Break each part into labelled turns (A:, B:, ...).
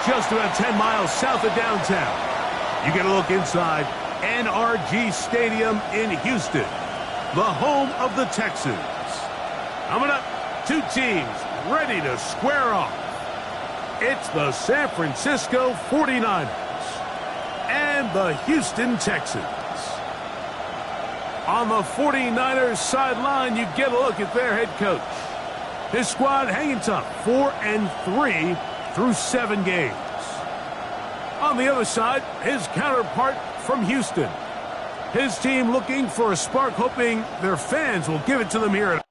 A: just about 10 miles south of downtown. You get a look inside NRG Stadium in Houston, the home of the Texans. Coming up, two teams ready to square off. It's the San Francisco 49ers and the Houston Texans. On the 49ers sideline, you get a look at their head coach. His squad hanging tough, 4-3 through 7 games. On the other side, his counterpart from Houston. His team looking for a spark, hoping their fans will give it to them here.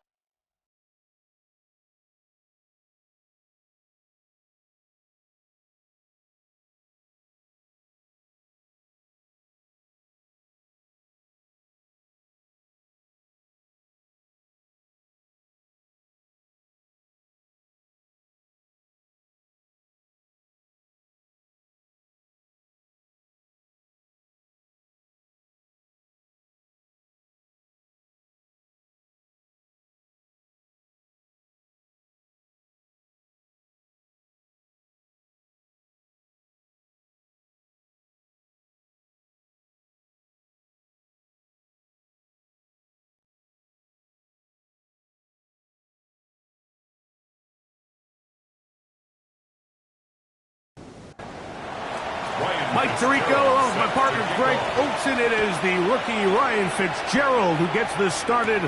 A: Mike Tirico along with my partner Greg Olsen. It is the rookie Ryan Fitzgerald who gets this started.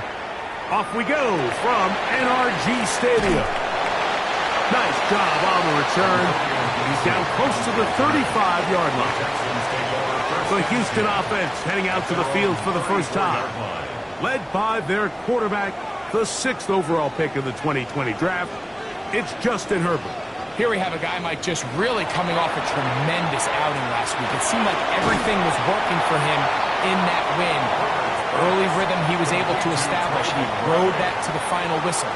A: Off we go from NRG Stadium. Nice job on the return. He's down close to the 35-yard line. The Houston offense heading out to the field for the first time. Led by their quarterback, the 6th overall pick of the 2020 draft. It's Justin Herbert.
B: Here we have a guy, Mike, just really coming off a tremendous outing last week. It seemed like everything was working for him in that win. Early rhythm he was able to establish. He rode that to the final whistle.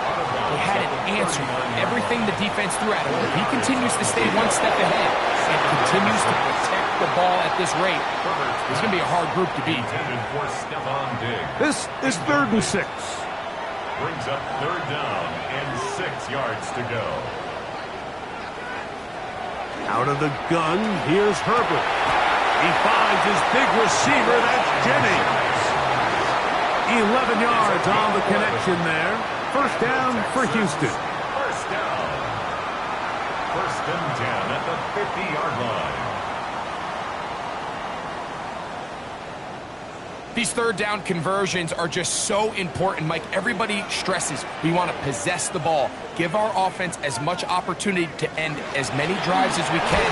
B: He had it answered. Everything the defense threw at him. He continues to stay one step ahead and continues to protect the ball at this rate. It's going to be a hard group to beat.
A: This is 3rd and 6.
C: Brings up 3rd down and 6 yards to go.
A: Out of the gun, here's Herbert. He finds his big receiver, that's Jennings. 11 yards on the connection there. First down for Houston.
C: First down. 1st and 10 at the 50-yard line.
B: These 3rd down conversions are just so important, Mike. Everybody stresses we want to possess the ball, give our offense as much opportunity to end as many drives as we can,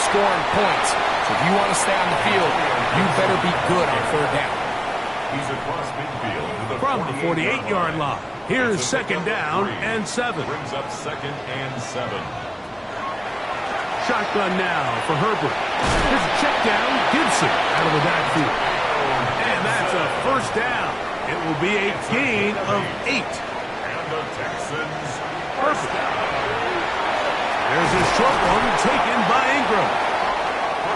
B: scoring points. So if you want to stay on the field, you better be good on 3rd down.
C: He's across midfield to the
A: from the 48-yard line. Here's 2nd down and 7.
C: Brings up 2nd and 7.
A: Shotgun now for Herbert. Here's a check down. Gibson out of the backfield. And that's a first down. It will be a gain of 8.
C: And the Texans
A: Perfect. There's a short one taken by Ingram.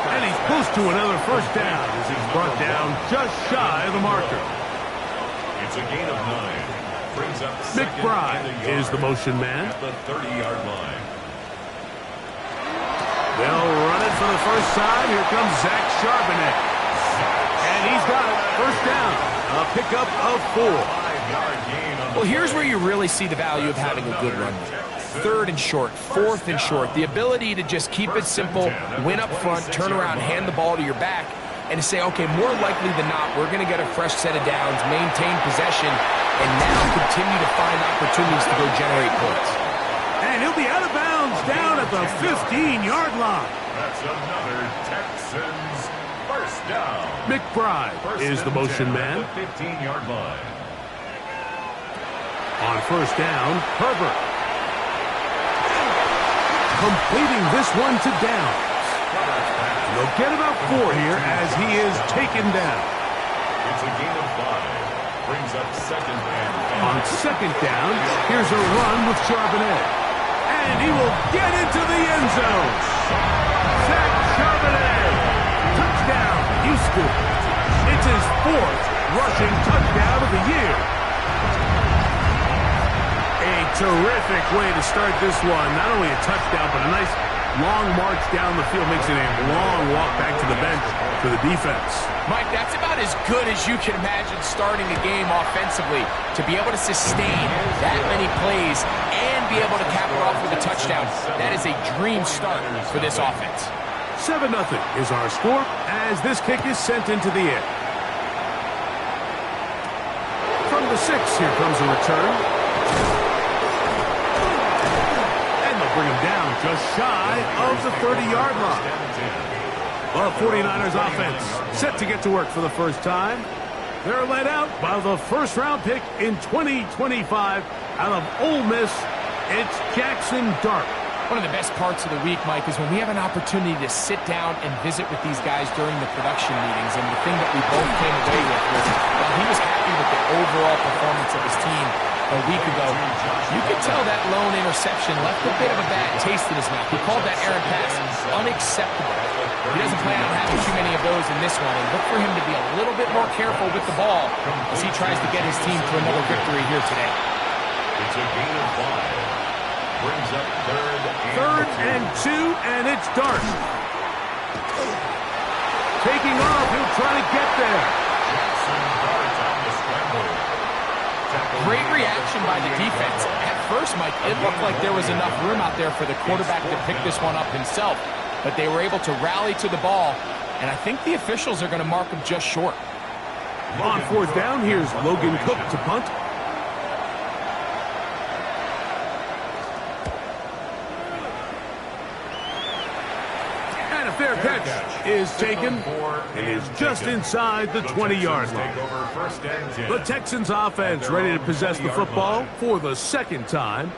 A: And he's close to another first down as he's brought down just shy of the marker.
C: It's a gain of 9. Brings up
A: McBride is the motion man.
C: At the 30-yard line.
A: They'll run it for the first time. Here comes Zach Charbonnet. And he's got it. First down. A pickup of 4.
C: 5-yard gain on
B: Well, here's where you really see the value of having a good run. 3rd and short, 4th and short. The ability to just keep it simple, win up front, turn around, hand the ball to your back, and to say, okay, more likely than not, we're going to get a fresh set of downs, maintain possession, and now continue to find opportunities to go generate points.
A: And he'll be out of bounds down at the 15-yard line.
C: That's another Texans first down.
A: McBride is the motion man.
C: At the 15-yard line.
A: On first down, Herbert. Completing this one to Downs. They'll get about 4 here as he is taken down.
C: It's a gain of 5. Brings up 2nd and 10.
A: On 2nd down, here's a run with Charbonnet. And he will get into the end zone. Zach Charbonnet. Touchdown, Houston. It's his 4th rushing touchdown of the year. A terrific way to start this one. Not only a touchdown, but a nice long march down the field makes it a long walk back to the bench for the defense.
B: Mike, that's about as good as you can imagine starting a game offensively. To be able to sustain that many plays and be able to cap it off with a touchdown, that is a dream start for this offense.
A: 7-0 is our score as this kick is sent into the air. From the 6, here comes a return. And they'll bring him down just shy of the 30-yard line. The 49ers offense set to get to work for the first time. They're led out by the first-round pick in 2025 out of Ole Miss. It's Jackson Dart.
B: One of the best parts of the week, Mike, is when we have an opportunity to sit down and visit with these guys during the production meetings. And the thing that we both came away with was while he was happy with the overall performance of his team a week ago, you could tell that lone interception left a bit of a bad taste in his mouth. He called that errant pass unacceptable. He doesn't plan on having too many of those in this one, and look for him to be a little bit more careful with the ball as he tries to get his team to another victory here today.
C: It's a gain of 5. Brings up
A: third and 2, and it's Dart. Taking off, he'll try to get there.
B: Great reaction by the defense. At first, Mike, it looked like there was enough room out there for the quarterback to pick this one up himself, but they were able to rally to the ball, and I think the officials are going to mark him just short.
A: On 4th down, here's Logan Cook to punt. Fair catch is taken and is just inside the 20-yard line. The Texans offense ready to possess the football for the second time.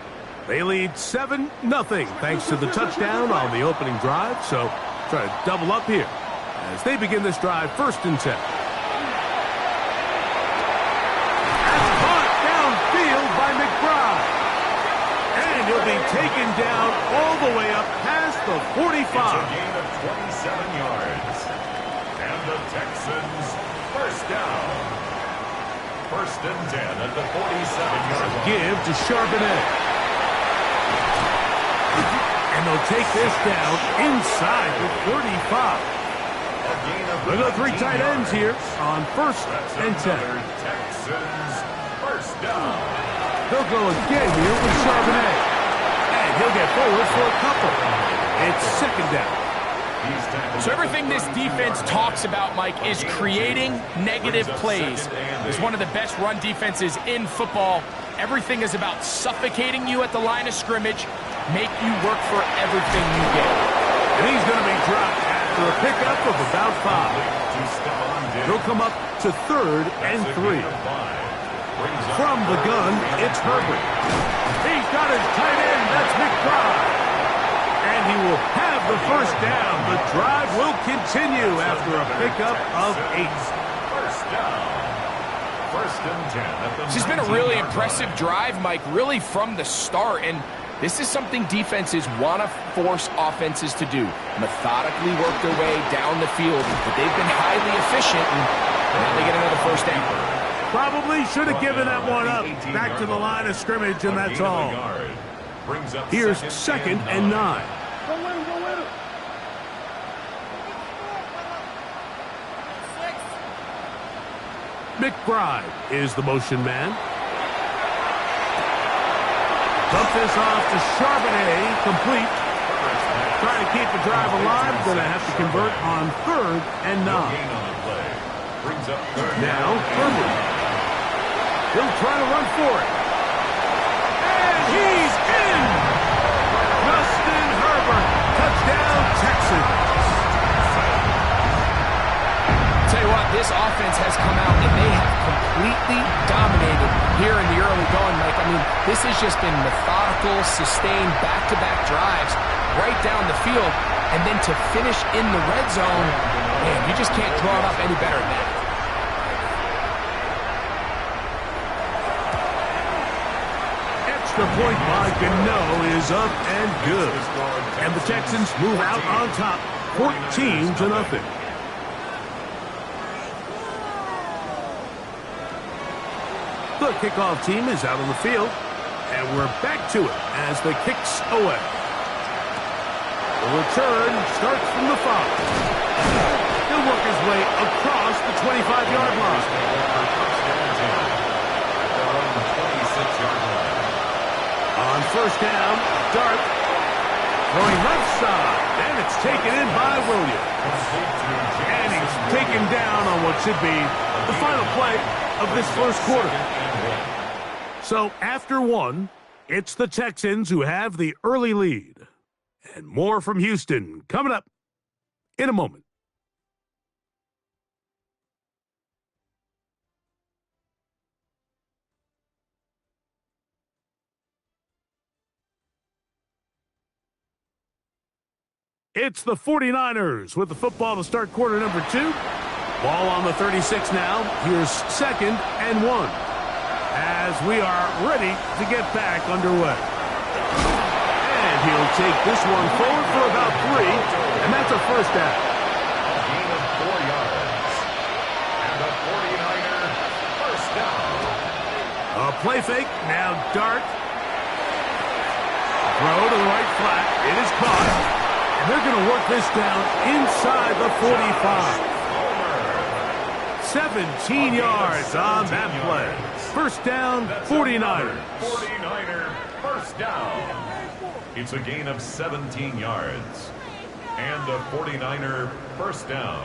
A: They lead 7-0 thanks to the touchdown on the opening drive. So try to double up here as they begin this drive 1st and 10. That's caught downfield by McBride. And he'll be taken down all the way up past the 45.
C: It's a gain of 27 yards. And the Texans first down. 1st and 10 at the 47-yard line.
A: Give to Charbonnet. And they'll take this down inside the 35. Look at the 3 tight ends here on 1st and 10.
C: Texans first down.
A: They'll go again here with Charbonnet. And he'll get forward for a couple. It's 2nd down.
B: So everything this defense talks about, Mike, is creating negative plays. It's one of the best run defenses in football. Everything is about suffocating you at the line of scrimmage, make you work for everything you get.
A: And he's going to be dropped after a pickup of about 5. He'll come up to 3rd and 3. From the gun, it's Herbert. He's got his tight end. That's McBride. And he will have the first down. The drive will continue after a pickup of 8.
C: First down. 1st and 10 at the
B: This has been a really impressive drive, Mike, really from the start. And this is something defenses want to force offenses to do. Methodically work their way down the field. But they've been highly efficient, and now they get another first down.
A: Probably should have given that one up. Back to the line of scrimmage, and that's all. Here's 2nd and 9. McBride is the motion man. Dump this off to Charbonnet, complete. Trying to keep the drive alive, going to have to convert on 3rd and 9. Now, Herbert. He'll try to run for it. And he's in! Justin Herbert, touchdown Texans.
B: Tell you what, this offense has come out and they have completely dominated here in the early going, Mike. I mean, this has just been methodical, sustained, back-to-back drives right down the field. And then to finish in the red zone, man, you just can't draw it up any better than that.
A: The point by Gano is up and good. And the Texans move out on top, 14-0. The kickoff team is out on the field, and we're back to it as the kick's away. The return starts from the 5. He'll work his way across the 25-yard line. On first down, Dart throwing left side, and it's taken in by Williams. And he's taken down on what should be the final play of this first quarter. So after one, it's the Texans who have the early lead. And more from Houston coming up in a moment. It's the 49ers with the football to start quarter number 2. Ball on the 36 now. Here's 2nd and 1. As we are ready to get back underway. And he'll take this one forward for about 3, and that's a first down.
C: A gain of 4 yards. And a 49er first down.
A: A play fake. Now Dart. Throw to the right flat. It is caught. And they're going to work this down inside the 45. 17 yards on that play. First down, 49ers.
C: 49er first down. It's a gain of 17 yards. And a 49er first down.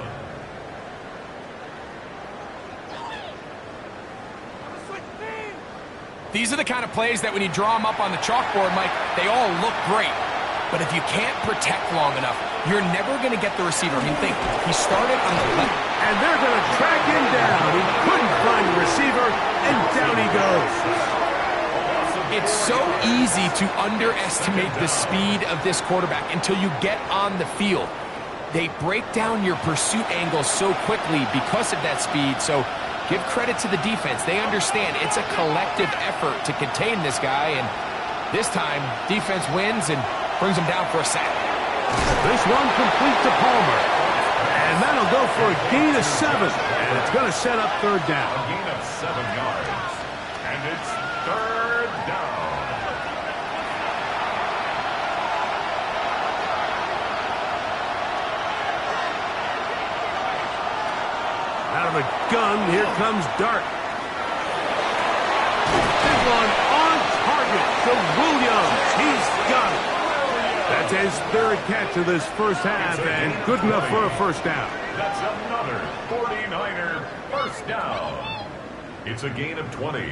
B: These are the kind of plays that when you draw them up on the chalkboard, Mike, they all look great. But if you can't protect long enough, you're never going to get the receiver. I mean, think, he started on the left.
A: And they're going to track him down. He couldn't find the receiver, and down he goes.
B: It's so easy to underestimate the speed of this quarterback until you get on the field. They break down your pursuit angles so quickly because of that speed. So give credit to the defense. They understand it's a collective effort to contain this guy. And this time, defense wins and brings him down for a sack.
A: This one complete to Palmer. And that'll go for a gain of 7. And it's going to set up third down.
C: A gain of 7 yards. And it's third down.
A: Out of the gun, here comes Dart. Big one on target to Williams. He's got it. That's his 3rd catch of this first half, and good enough for a first down.
C: That's another 49er first down. It's a gain of 20.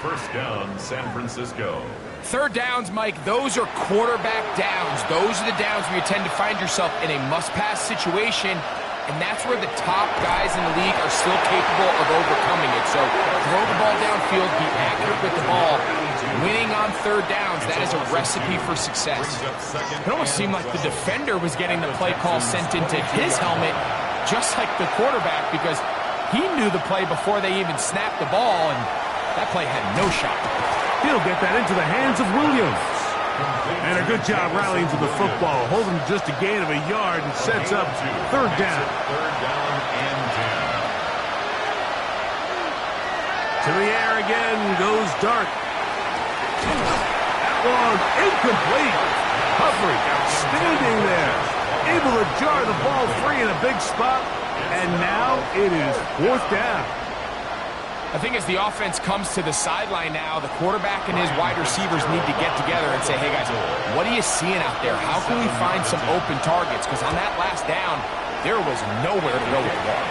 C: First down, San Francisco.
B: Third downs, Mike, those are quarterback downs. Those are the downs where you tend to find yourself in a must-pass situation, and that's where the top guys in the league are still capable of overcoming it. So throw the ball downfield, be accurate with the ball. Winning on third downs, that is a recipe for success. It almost seemed like the defender was getting the play call sent into his helmet, just like the quarterback, because he knew the play before they even snapped the ball, and that play had no shot.
A: He'll get that into the hands of Williams. And a good job rallying to the football, holding just a gain of a yard and sets up third down.
C: Third down and 10.
A: To the air again goes Dart. That one incomplete. Humphrey outstanding there. Able to jar the ball free in a big spot. And now it is fourth down.
B: I think as the offense comes to the sideline now, the quarterback and his wide receivers need to get together and say, hey guys, what are you seeing out there? How can we find some open targets? Because on that last down, there was nowhere to go with the ball.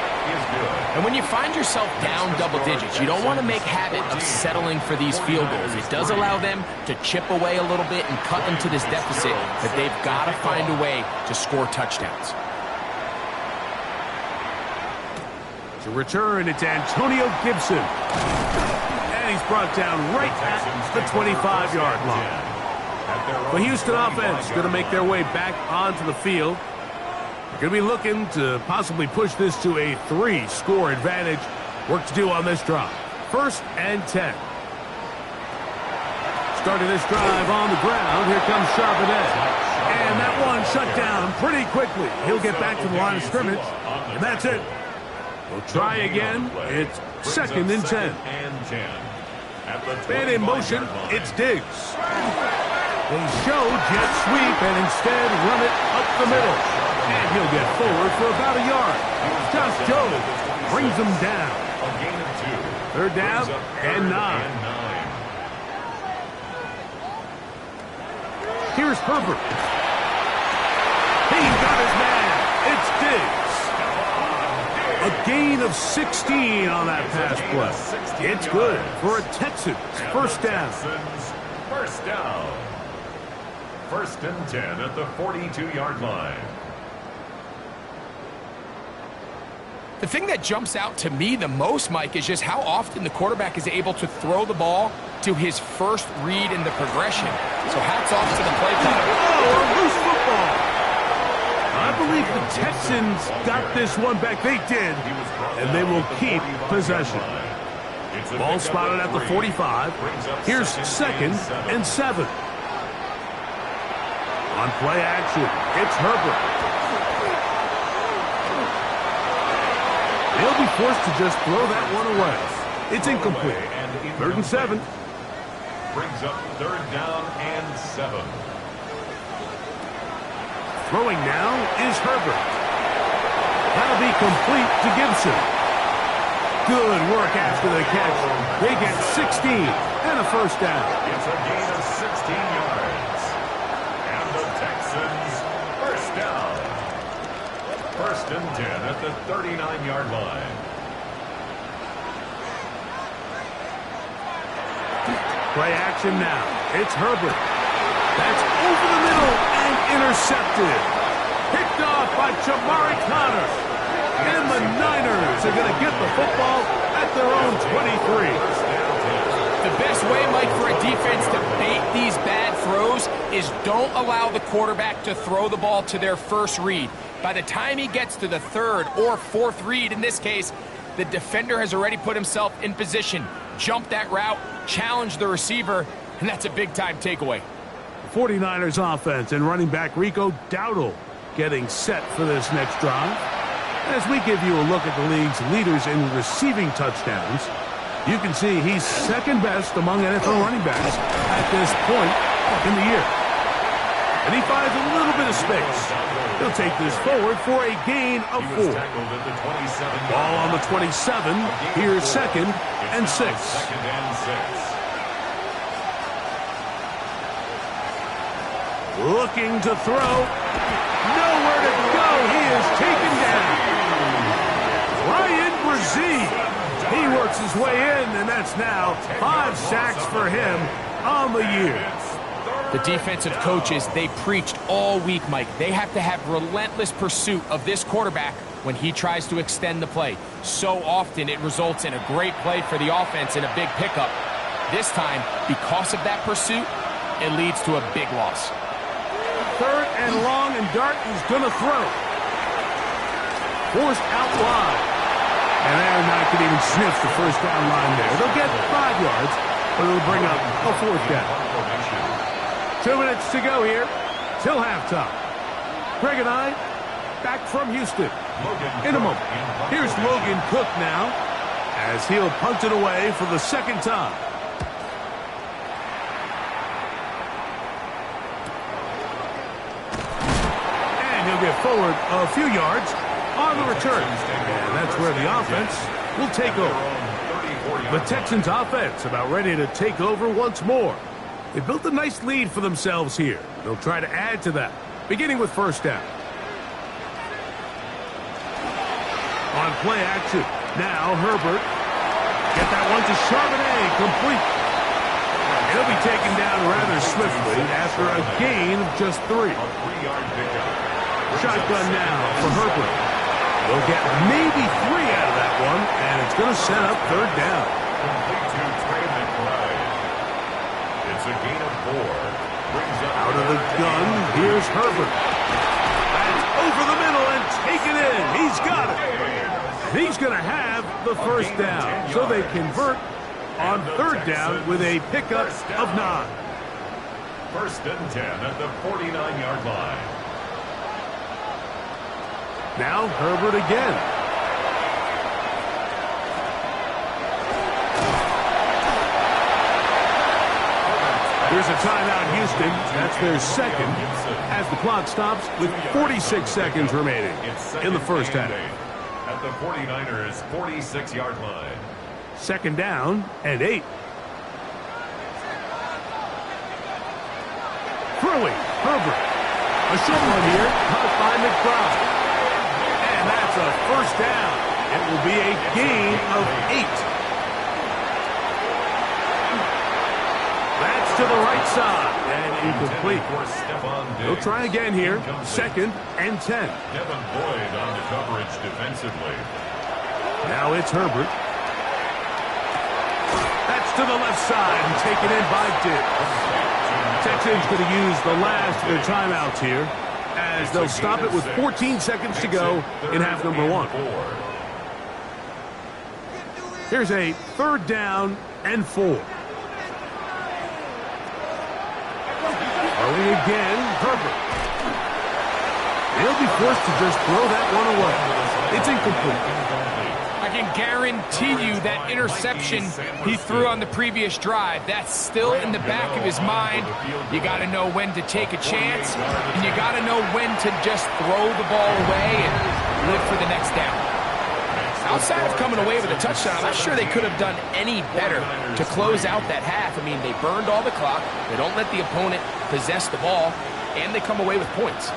B: And when you find yourself down double digits, you don't want to make habit of settling for these field goals. It does allow them to chip away a little bit and cut into this deficit, but they've got to find a way to score touchdowns.
A: To return, it's Antonio Gibson. And he's brought down right at the 25-yard line. The Houston offense going to make their way back onto the field. They're going to be looking to possibly push this to a 3-score advantage. Work to do on this drive. First and 10. Starting this drive on the ground, here comes Charbonnet. And that one shut down pretty quickly. He'll get back to the line of scrimmage, and that's it. We'll try again. It's second and 10. Man in motion, it's Diggs. They show jet sweep and instead run it up the middle. And he'll get forward for about a yard. Josh Jobe brings them down.
C: A gain of 2.
A: Third down and 9. Here's Herbert. He's got his man. It's Diggs. A gain of 16 on that pass play. It's good for a Texans first down.
C: First down. 1st and 10 at the 42-yard line.
B: The thing that jumps out to me the most, Mike, is just how often the quarterback is able to throw the ball to his first read in the progression. So hats off to the play caller.
A: Oh, a loose football. I believe the Texans got this one back. They did, and they will keep possession. Ball spotted at the 45. Here's 2nd and 7. On play action, it's Herbert. They'll be forced to just throw that one away. It's incomplete. 3rd and 7.
C: Brings up 3rd down and 7.
A: Throwing now is Herbert. That'll be complete to Gibson. Good work after the catch. They get 16 and a first down.
C: It's a gain of 16 yards. And the Texans first down. 1st and 10 at the 39-yard line.
A: Play action now. It's Herbert. That's over the middle and intercepted. Picked off by Jamari Connor. And the Niners are going to get the football at their own 23.
B: The best way, Mike, for a defense to bait these bad throws is don't allow the quarterback to throw the ball to their first read. By the time he gets to the 3rd or 4th read, in this case, the defender has already put himself in position, jump that route, challenge the receiver, and that's a big-time takeaway.
A: 49ers offense and running back Rico Dowdle getting set for this next drive. As we give you a look at the league's leaders in receiving touchdowns, you can see he's 2nd best among NFL running backs at this point in the year. And he finds a little bit of space. He'll take this forward for a gain of 4. Ball on the 27. Here's 2nd and 6. Looking to throw. Nowhere to go. He is taken down. Ryan Brzee. He works his way in, and that's now 5 sacks for him on the year.
B: The defensive coaches, they preached all week, Mike. They have to have relentless pursuit of this quarterback when he tries to extend the play. So often it results in a great play for the offense and a big pickup. This time, because of that pursuit, it leads to a big loss.
A: 3rd and long, and Dart is going to throw. Forced out wide. And Aaron Knight can even sniff the first down line there. They'll get 5 yards, but it'll bring up a 4th down. 2 minutes to go here till halftime. Greg and I back from Houston in a moment. Here's Logan Cook now as he'll punt it away for the 2nd time. And he'll get forward a few yards on the return. And that's where the offense will take over. The Texans offense about ready to take over once more. They built a nice lead for themselves here. They'll try to add to that, beginning with first down. On play action, now Herbert. Get that one to Charbonnet, complete. He'll be taken down rather swiftly after a gain of just 3. Shotgun now for Herbert. They'll get maybe 3 out of that one, and it's going to set up 3rd down.
C: It's a gain of 4.
A: Out of the gun, here's Herbert. That's over the middle and taken in. He's got it. He's going to have the first down, so they convert on 3rd down with a pickup of 9.
C: 1st and 10 at the 49-yard line.
A: Now Herbert again. Here's a timeout, Houston. That's their second as the clock stops with 46 seconds remaining in the first half.
C: At the 49ers' 46-yard line.
A: Second down and 8. Throwing, Herbert. A short one here, caught by McBride. And that's a first down. It will be a gain of 8. That's to the right side and incomplete. He'll try again here. Second and 10.
C: Devin Boyd on the coverage defensively.
A: Now it's Herbert. That's to the left side and taken in by Diggs. Texans going to use the last of their timeouts here as they'll stop it with 14 seconds to go in half number 1. Here's a third down and 4. Throwing again, Herbert. He'll be forced to just throw that one away. It's incomplete.
B: I can guarantee you that interception he threw on the previous drive, that's still in the back of his mind. You got to know when to take a chance, and you got to know when to just throw the ball away and live for the next down. Outside of coming away with a touchdown, I'm not sure they could have done any better to close out that half. I mean, they burned all the clock, they don't let the opponent possess the ball, and they come away with points.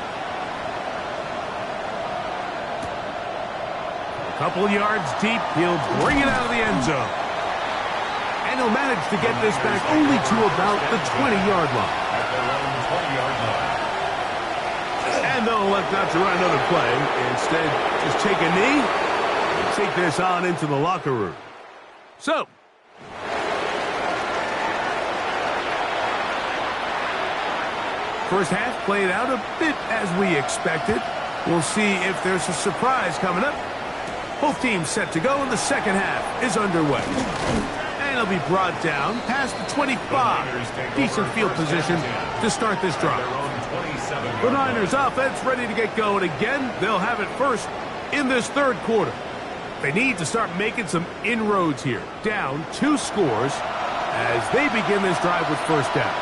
A: Couple yards deep, he'll bring it out of the end zone. And he'll manage to get this back only to about the 20-yard line. And they'll elect not to run another play. Instead, just take a knee and take this on into the locker room. So, first half played out a bit as we expected. We'll see if there's a surprise coming up. Both teams set to go, and the second half is underway. And it'll be brought down past the 25. Decent field position to start this drive. The Niners offense ready to get going again. They'll have it first in this third quarter. They need to start making some inroads here. Down 2 scores as they begin this drive with first down.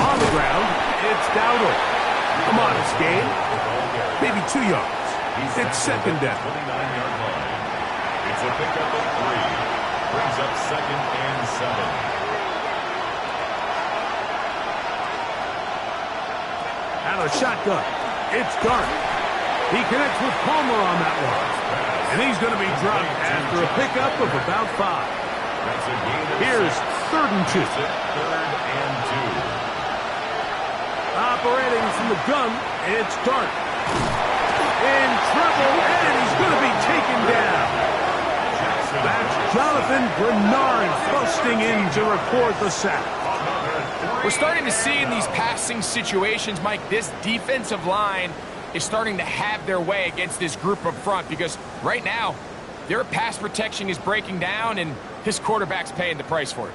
A: On the ground, it's Dowdle. A modest gain. Maybe 2 yards. It's second down.
C: 29-yard line. It's a pickup of 3. Brings up second and 7.
A: Out of shotgun. It's Dart. He connects with Palmer on that one. And he's going to be dropped after a pickup of about 5. Here's third and 2.
C: Third and 2.
A: Operating from the gun, it's Dart. In trouble, and he's going to be taken down. That's Jonathan Bernard busting in to record the sack.
B: We're starting to see in these passing situations, Mike, this defensive line is starting to have their way against this group up front because right now, their pass protection is breaking down, and his quarterback's paying the price for it.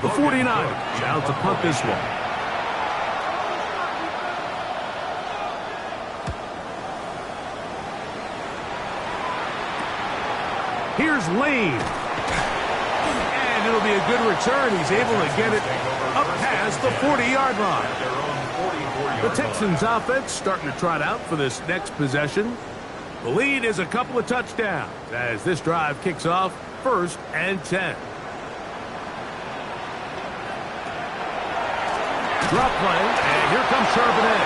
A: The 49ers out to punt this one. Here's Lane. And it'll be a good return. He's able to get it up past the 40-yard line. The Texans offense starting to trot out for this next possession. The lead is a couple of touchdowns as this drive kicks off first and 10. Drop play, and here comes Charbonnet.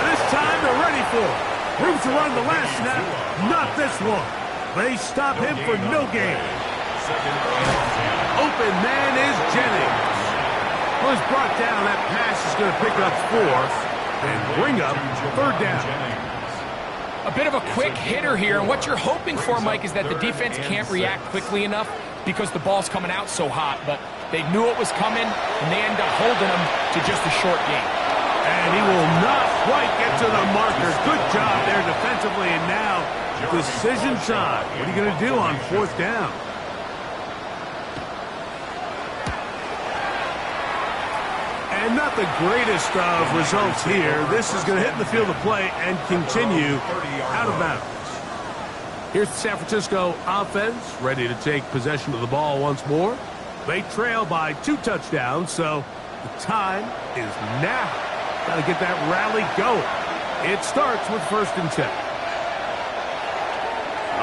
A: This time they're ready for it. Room to run the last snap, not this one. They stop him for no gain. Open man is Jennings. Was brought down. That pass is going to pick up 4 and bring up third down.
B: A bit of a quick hitter here, and what you're hoping for, Mike, is that the defense can't react quickly enough because the ball's coming out so hot, but they knew it was coming, and they end up holding him to just a short gain.
A: And he will not quite get to the marker. Good job there defensively, and now decision time. What are you going to do on fourth down? not the greatest of results here. This is going to hit in the field of play and continue out of bounds. Here's the San Francisco offense, ready to take possession of the ball once more. They trail by 2 touchdowns, so the time is now. Got to get that rally going. It starts with 1st and 10.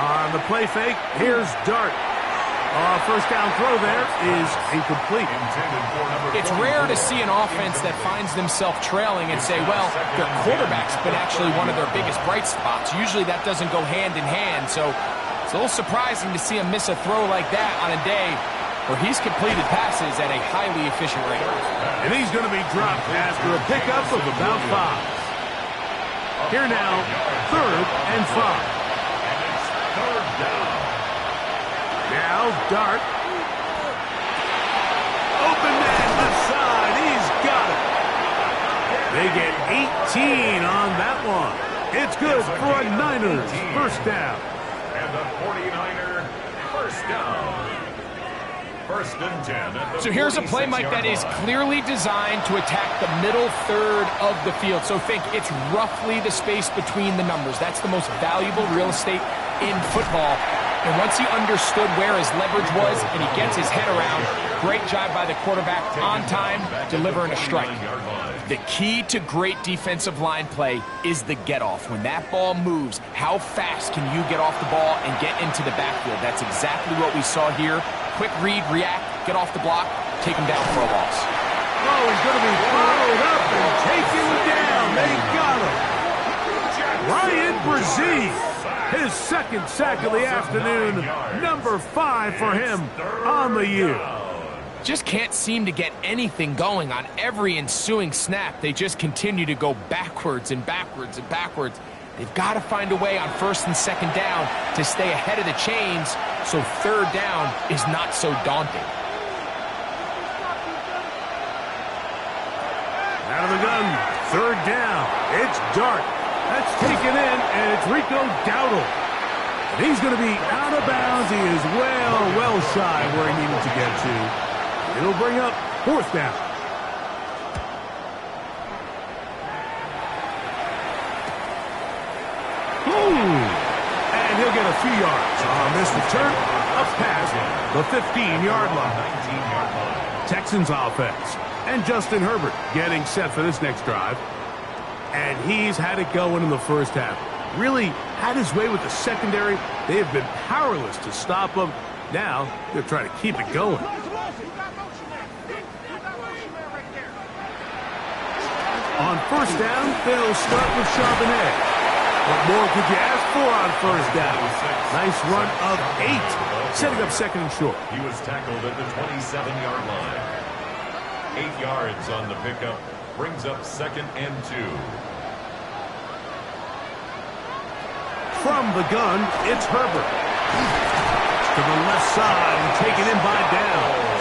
A: On the play fake, here's Dart. First down throw there is incomplete.
B: It's rare to see an offense that finds themselves trailing and say, well, their quarterback's been actually one of their biggest bright spots. Usually that doesn't go hand in hand, so it's a little surprising to see him miss a throw like that on a day where he's completed passes at a highly efficient rate.
A: And he's going to be dropped after a pickup of about 5. Here now, 3rd and 5.
C: And it's 3rd down.
A: Now, Dart. Open man left side. He's got it. They get 18 on that one. It's good for a Niners first down.
C: And the 49er first down. 1st and 10.
B: So here's a play, Mike, that is clearly designed to attack the middle third of the field. So think it's roughly the space between the numbers. That's the most valuable real estate in football. And once he understood where his leverage was and he gets his head around, great job by the quarterback on time, delivering a strike. The key to great defensive line play is the get-off. When that ball moves, how fast can you get off the ball and get into the backfield? That's exactly what we saw here. Quick read, react, get off the block, take him down for a loss.
A: Oh, he's going to be followed up and taken down. They got him. Ryan Brzee, his 2nd sack of the afternoon, number 5 for him on the year.
B: Just can't seem to get anything going on every ensuing snap. They just continue to go backwards and backwards and backwards. They've got to find a way on 1st and 2nd down to stay ahead of the chains so 3rd down is not so daunting.
A: Out of the gun, 3rd down. It's Dart. That's taken in, and it's Rico Dowdle. And he's going to be out of bounds. He is well shy where he needed to get to. It'll bring up 4th down. And he'll get a few yards on this return up past the 15-yard line.
C: 19-yard line.
A: Texans offense. And Justin Herbert getting set for this next drive. And he's had it going in the first half. Really had his way with the secondary. They have been powerless to stop him. Now they're trying to keep it going. On 1st down, they'll start with Charbonnet. What more could you ask for on 1st down? Nice run of 8, setting up 2nd and short.
C: He was tackled at the 27-yard line. 8 yards on the pickup. Brings up 2nd and 2.
A: From the gun, it's Herbert. To the left side and taken in by Downs.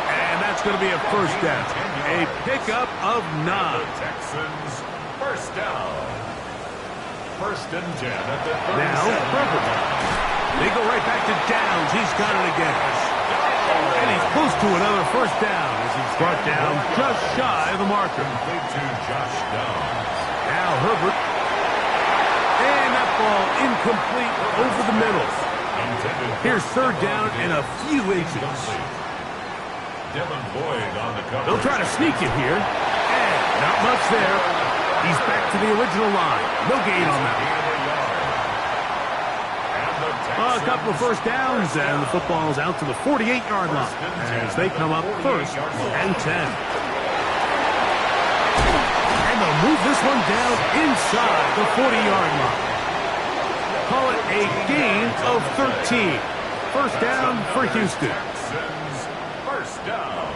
A: And that's going to be a 1st down. A pickup of 9.
C: The Texans first down. 1st and 10 at the 37.
A: Now, Herbert. They go right back to Downs. He's got it again. And he's close to another 1st down as he's brought down just shy of the marker.
C: Complete to Josh Downs.
A: Now Herbert. And that ball incomplete over the middle. Here's 3rd down and a few inches.
C: Devin Boyd on the cover.
A: They'll try to sneak it here. And not much there. He's back to the original line. No gain on that. A couple of 1st downs, and the football's out to the 48-yard line as they come up 1st and 10. And they'll move this one down inside the 40-yard line. Call it a gain of 13. 1st down for Houston.
C: First down.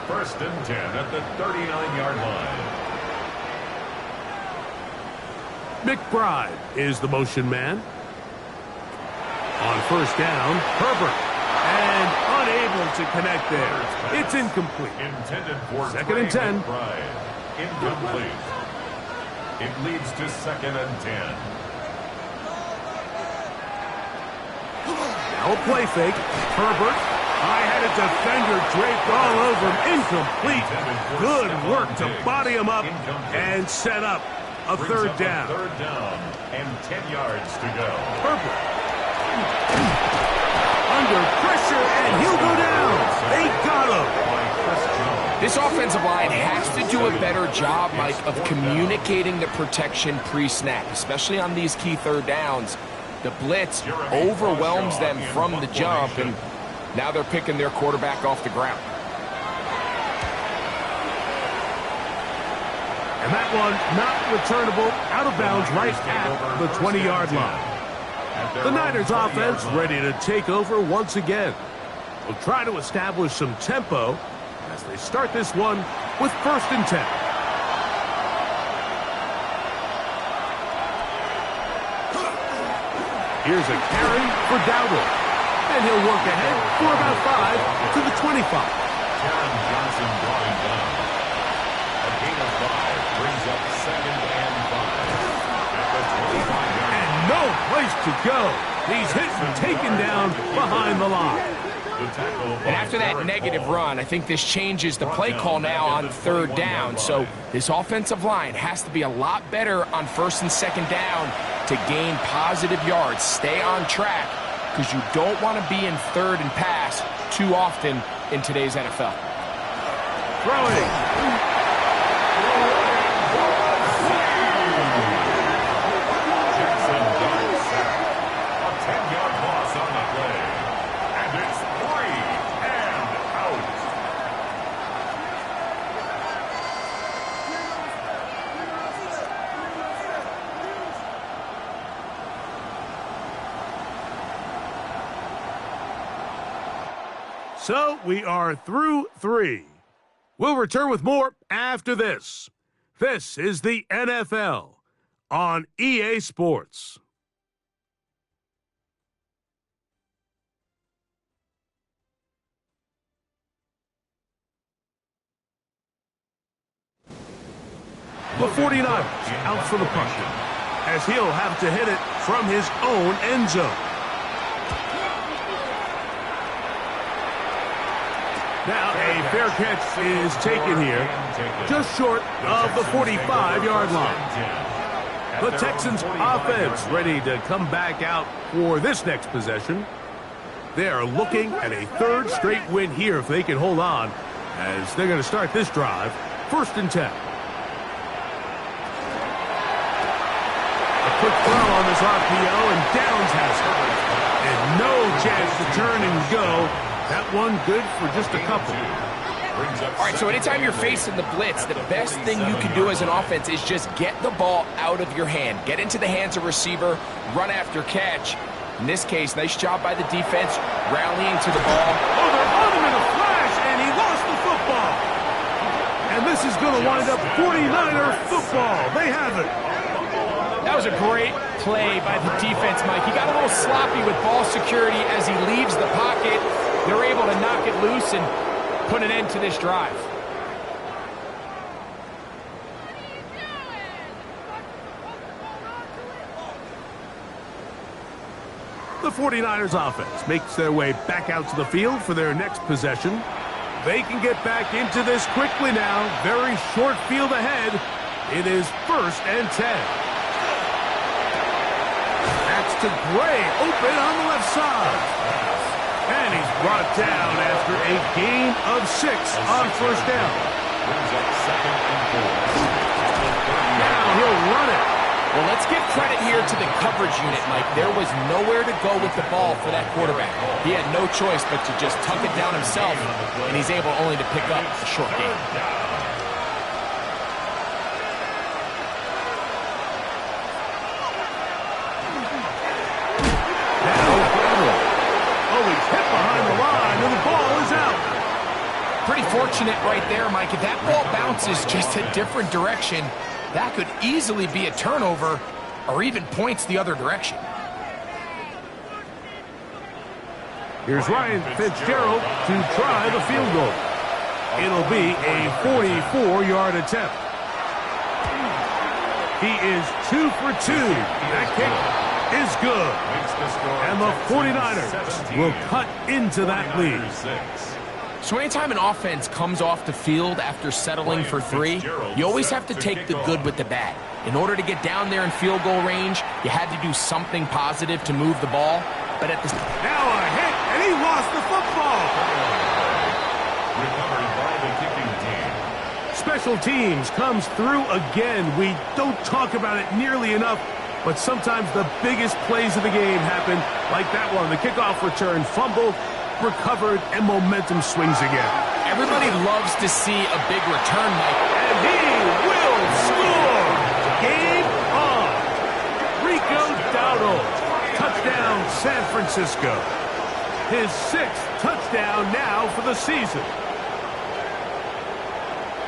C: 1st and 10 at the 39-yard line.
A: McBride is the motion man. On 1st down, Herbert. And unable to connect there. It's incomplete.
C: Intended for
A: 2nd and 10.
C: McBride. Incomplete. It leads to 2nd and 10.
A: Now a play fake. Herbert. I had it defender draped all over him. Incomplete. Good work to body him up and set up a third down.
C: Third down and 10 yards to go.
A: Perfect. Under pressure, and he'll go down. They got him.
B: This offensive line has to do a better job, Mike, of communicating the protection pre-snap, especially on these key third downs. The blitz overwhelms them from the jump, and now they're picking their quarterback off the ground.
A: And that one not returnable, out of bounds right at the 20-yard line. The Niners offense ready to take over once again. Will try to establish some tempo as they start this one with 1st and 10. Here's a carry for Dowdle. And he'll work ahead for about 5 to the 25.
C: Taron Johnson brought him down. A gain of 5 brings up 2nd and 5. At the 25-yard line.
A: And no place to go. He's hit and taken down behind the line.
B: And after that negative run, I think this changes the play call now on 3rd down. So this offensive line has to be a lot better on 1st and 2nd down to gain positive yards. Stay on track, because you don't want to be in 3rd and pass too often in today's NFL.
A: Throwing. So we are through 3. We'll return with more after this. This is the NFL on EA Sports. The 49ers out for the punt, as he'll have to hit it from his own end zone. Now a fair catch is taken here, just short of the 45-yard line. The Texans offense ready to come back out for this next possession. They are looking at a 3rd straight win here if they can hold on, as they're going to start this drive 1st and 10. A quick throw on this RPO, and Downs has it. And no chance to turn and go. That one good for just a couple.
B: All right, so anytime you're facing the blitz, the best thing you can do as an offense is just get the ball out of your hand. Get into the hands of receiver, run after catch. In this case, nice job by the defense, rallying to the ball.
A: Oh, they're on him in a flash, and he lost the football. And this is going to wind up 49er football. They have it.
B: That was a great play by the defense, Mike. He got a little sloppy with ball security as he leaves the pocket. They're able to knock it loose and put an end to this drive.
A: The 49ers offense makes their way back out to the field for their next possession. They can get back into this quickly now. Very short field ahead. It is 1st and 10. That's to Gray, open on the left side. And he's brought down after a gain of 6 on 1st down. Now he'll run it.
B: Well, let's give credit here to the coverage unit, Mike. There was nowhere to go with the ball for that quarterback. He had no choice but to just tuck it down himself, and he's able only to pick up a short gain. Pretty fortunate right there, Mike. If that ball bounces just a different direction, that could easily be a turnover or even points the other direction.
A: Here's Ryan Fitzgerald to try the field goal. It'll be a 44-yard attempt. He is 2 for 2. That kick is good. And the 49ers will cut into that lead.
B: So anytime an offense comes off the field after settling for 3, you always have to take the good with the bad. In order to get down there in field goal range, you had to do something positive to move the ball. But at the...
A: Now a hit, and he lost the football.
C: Recovered by the kicking team.
A: Special teams comes through again. We don't talk about it nearly enough, but sometimes the biggest plays of the game happen like that one. The kickoff return, fumbled, recovered, and momentum swings again.
B: Everybody loves to see a big return, Mike.
A: And he will score! Game on! Rico Dowdle, touchdown San Francisco. His 6th touchdown now for the season.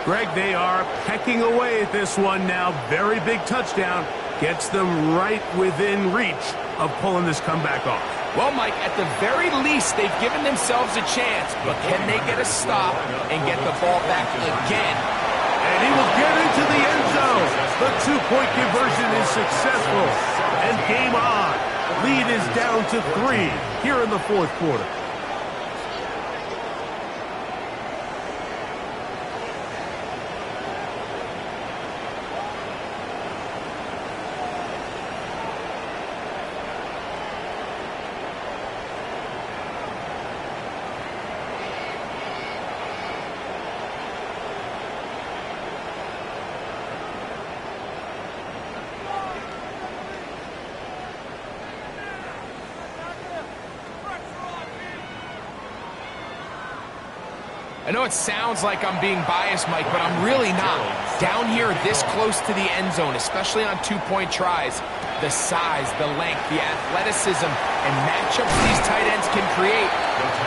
A: Greg, they are pecking away at this one now. Very big touchdown. Gets them right within reach of pulling this comeback off.
B: Well, Mike, at the very least, they've given themselves a chance. But can they get a stop and get the ball back again?
A: And he will get into the end zone. The 2-point conversion is successful. And game on. Lead is down to 3 here in the 4th quarter.
B: I know it sounds like I'm being biased, Mike, but I'm really not. Down here this close to the end zone, especially on 2-point tries, the size, the length, the athleticism, and matchups these tight ends can create,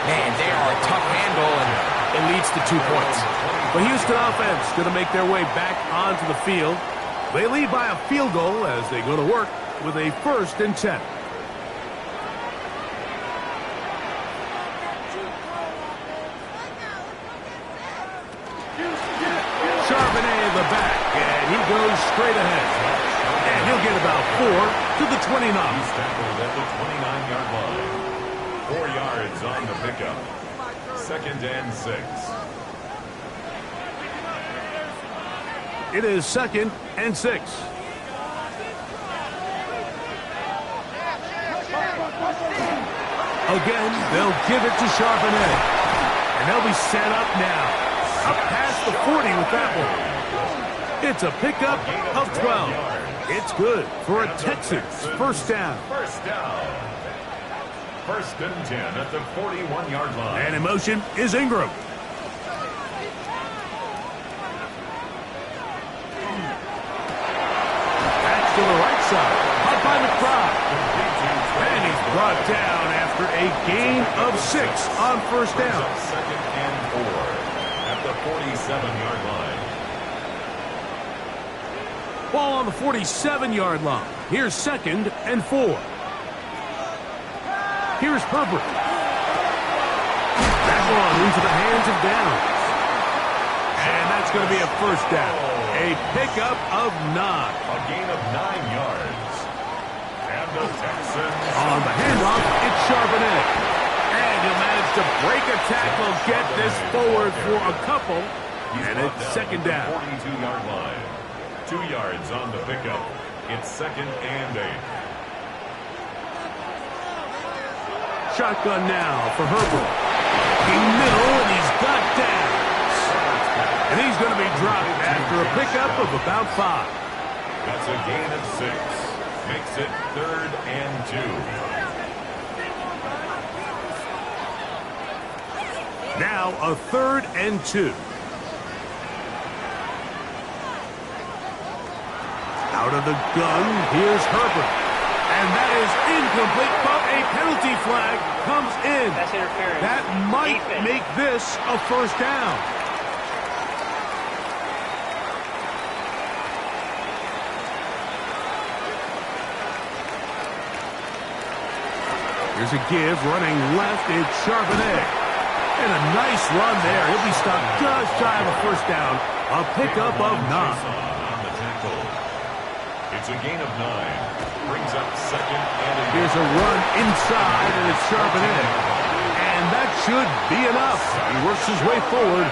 B: man, they are a tough handle, and it leads to 2 points.
A: The Houston offense going to make their way back onto the field. They lead by a field goal as they go to work with a 1st and 10. Charbonnet in the back, and he goes straight ahead. And he'll get about 4 to the 29.
C: He's tackled at the 29-yard line. 4 yards on the pickup. 2nd and 6.
A: It is 2nd and 6. Again, they'll give it to Charbonnet. And they'll be set up now. Up past the 40 with that one. It's a pickup of 12. It's good for a Texans 1st down.
C: 1st down. 1st and 10 at the 41-yard line.
A: And in motion is Ingram. Back to the right side. Up by McBride. And he's brought down after a gain of 6 on 1st down.
C: 2nd and 4 at the 47-yard line.
A: Ball on the 47-yard line. Here's 2nd and 4. Here's Herbert. That one into the hands of Downs. And that's going to be a 1st down. A pickup of 9.
C: A gain of 9 yards. And the Texans...
A: On the handoff, it's Charbonnet. And he'll manage to break a tackle, get this forward for a couple. And it's 2nd down.
C: 42-yard line. 2 yards on the pickup. It's 2nd and 8.
A: Shotgun now for Herbert. In middle, and he's got Downs. And he's going to be dropped after a pickup of about 5.
C: That's a gain of 6. Makes it 3rd and 2.
A: Now a 3rd and 2. Out of the gun, here's Herbert. And that is incomplete, but a penalty flag comes in.
D: That's interference.
A: That might make this a 1st down. Here's a give, running left, it's Charbonnet. And a nice run there. He'll be stopped just shy of a 1st down. A pickup of 9.
C: On the tackle. It's a gain of 9. Brings up 2nd and 8.
A: Here's a run inside, and it's Charbonnet. And that should be enough. He works his way forward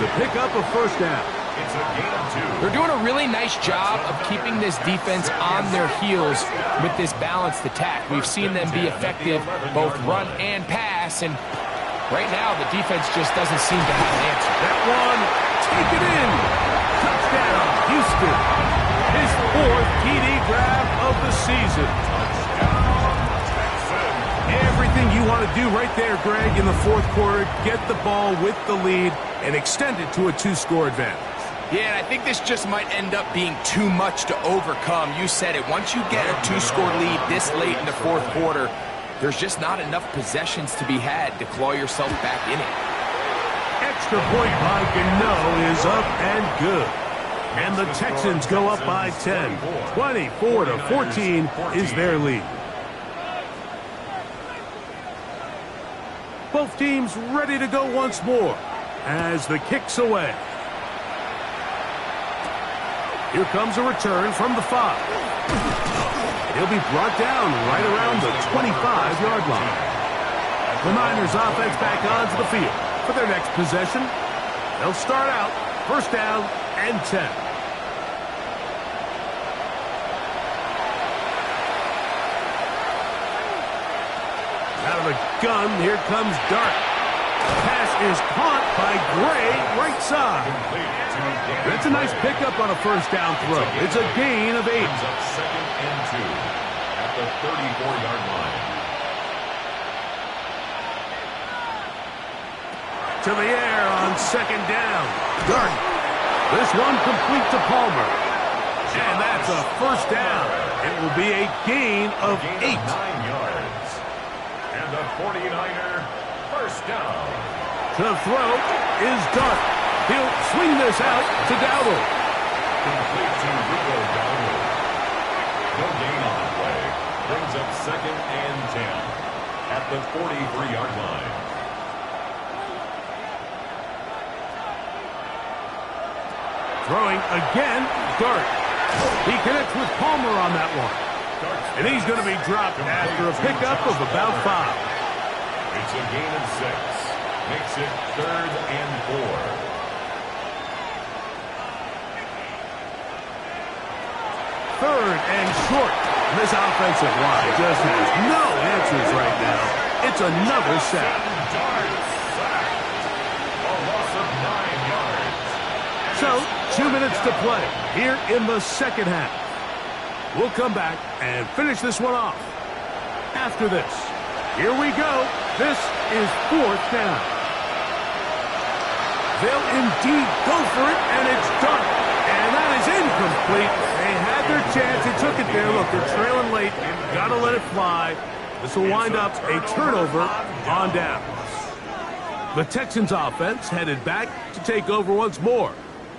A: to pick up a first down.
C: It's a gain of 2.
B: They're doing a really nice job of keeping this defense on their heels with this balanced attack. We've seen them be effective both run and pass, and right now the defense just doesn't seem to have an answer.
A: That one, take it in. Touchdown, Houston. His 4th TD grab of the season. Everything you want to do right there, Greg, in the 4th quarter, get the ball with the lead and extend it to a 2-score advantage.
B: Yeah, and I think this just might end up being too much to overcome. You said it. Once you get a 2-score lead this late in the 4th quarter, there's just not enough possessions to be had to claw yourself back in it.
A: Extra point by Gano is up and good. And the Texans go up by 10. 24-14 is their lead. Both teams ready to go once more as the kick's away. Here comes a return from the 5. He'll be brought down right around the 25-yard line. The Niners offense back onto the field for their next possession. They'll start out first down and 10. Out of the gun, here comes Dart. Pass is caught by Gray, right side. That's a nice pickup on a first down throw. It's a gain of 8.
C: Brings up 2nd and 2 at the 34-yard line.
A: To the air on 2nd down. Dart. This one complete to Palmer. And that's a first down. It will be a gain of 8.
C: 9 yards. And the 49er first down.
A: To throw is Dart. He'll swing this out to Dowdle.
C: Complete to Rico Dowdle. No gain on the play. Brings up 2nd and 10 at the 43-yard line.
A: Throwing again, Dart. He connects with Palmer on that one. And he's going to be dropped after a pickup of about 5.
C: It's a gain of 6. Makes it 3rd and 4.
A: Third and short. This offensive line just has no answers right now. It's another sack.
C: A loss of 9 yards.
A: So, 2 minutes to play here in the second half. We'll come back and finish this one off. After this, here we go. This is 4th down. They'll indeed go for it, and it's done. And that is incomplete. They had their chance. They took it there. Look, they're trailing late. Got to let it fly. This will wind up a turnover on downs. The Texans offense headed back to take over once more.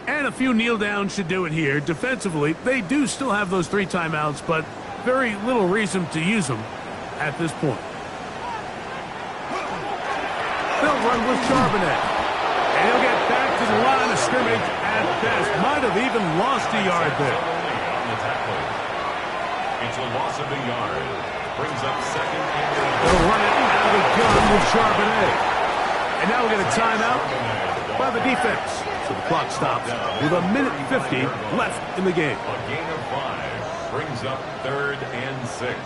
A: And a few kneel downs should do it here. Defensively, they do still have those 3 timeouts, but very little reason to use them at this point. They'll run with Charbonnet. And he'll get back to the line of scrimmage at best. Might have even lost a yard there.
C: It's a loss of a yard. Brings up 2nd and 8.
A: They'll run it out of the gun with Charbonnet. And now we'll get a timeout by the defense. So the clock stops with 1:50 left in the game.
C: A gain of 5 brings up 3rd and 6.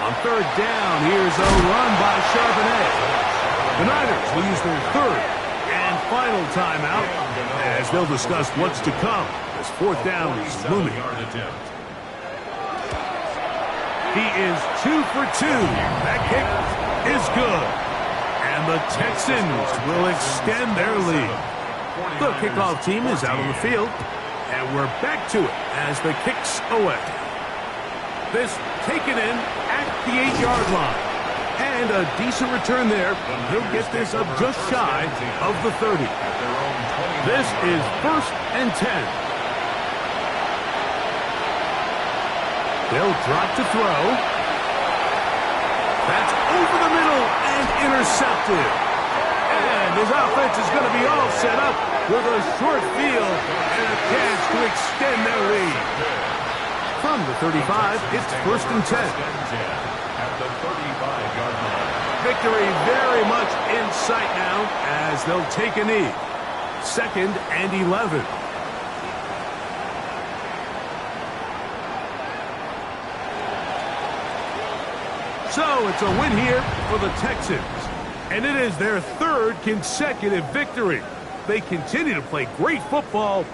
A: On 3rd down, here's a run by Charbonnet. The Niners will use their 3rd and final timeout as they'll discuss what's to come as 4th down is looming. He is 2 for 2. That kick is good. And the Texans will extend their lead. The kickoff team is out on the field, and we're back to it as the kick's away. This taken in at the 8-yard line. And a decent return there. He'll get this up just shy of the 30. This is 1st and 10. They'll drop to throw. That's over the middle and intercepted. And his offense is going to be all set up with a short field and a chance to extend their lead. From the 35, it's 1st and 10.
C: At the 35-yard line.
A: victory very much in sight now as they'll take a knee. 2nd and 11. So it's a win here for the Texans. And it is their 3rd consecutive victory. They continue to play great football